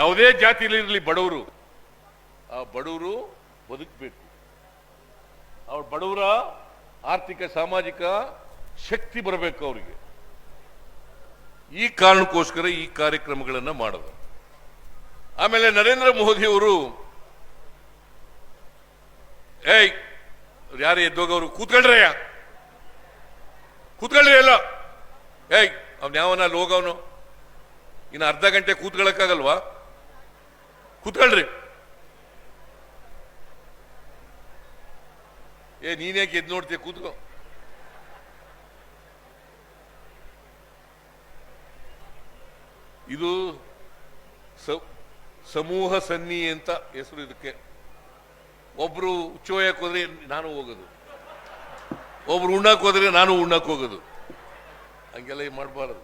ಯಾವುದೇ ಜಾತಿಯಲ್ಲಿರಲಿ ಬಡವರು, ಆ ಬಡವರು ಬದುಕಬೇಕು. ಅವ್ರ ಬಡವರ ಆರ್ಥಿಕ ಸಾಮಾಜಿಕ ಶಕ್ತಿ ಬರಬೇಕು ಅವರಿಗೆ. ಈ ಕಾರಣಕ್ಕೋಸ್ಕರ ಈ ಕಾರ್ಯಕ್ರಮಗಳನ್ನು ಮಾಡೋದು. ಆಮೇಲೆ ನರೇಂದ್ರ ಮೋದಿ ಅವರು ಯಾರು ಎದ್ದೋಗವರು ಕೂತ್ಕೊಳ್ರಯ್ಯ, ಕೂತ್ಕೊಳ್ರಿ ಎಲ್ಲ. ಅವ್ನು ಯಾವನ ಲೋಗವನು, ಇನ್ನು ಅರ್ಧ ಗಂಟೆ ಕೂತ್ಕೊಳ್ಳಕ್ಕಾಗಲ್ವಾ? ಕೂತ್ಕೊಳ್ರಿ. ನೀನ್ಯಾಕೆ ಎದ್ದು ನೋಡ್ತೀಯ? ಕೂತ್ಕೋ. ಇದು ಸಮೂಹ ಸನ್ನಿ ಅಂತ ಹೆಸರು ಇದಕ್ಕೆ. ಒಬ್ರು ಉಚ್ಚೋಯಕ್ಕೆ ಹೋದ್ರೆ ನಾನು ಹೋಗೋದು, ಒಬ್ರು ಉಣ್ಣಕ್ ಹೋದ್ರೆ ನಾನು ಉಣ್ಣಕ್ ಹೋಗೋದು. ಹಂಗೆಲ್ಲ ಮಾಡಬಾರದು.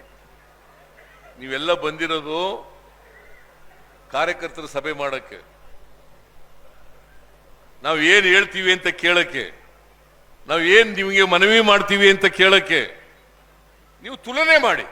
ನೀವೆಲ್ಲ ಬಂದಿರೋದು ಕಾರ್ಯಕರ್ತರ ಸಭೆ ಮಾಡಕ್ಕೆ, ನಾವು ಏನ್ ಹೇಳ್ತೀವಿ ಅಂತ ಕೇಳಕ್ಕೆ, ನಾವು ಏನ್ ನಿಮಗೆ ಮನವಿ ಮಾಡ್ತೀವಿ ಅಂತ ಕೇಳಕ್ಕೆ. ನೀವು ತುಲನೆ ಮಾಡಿ.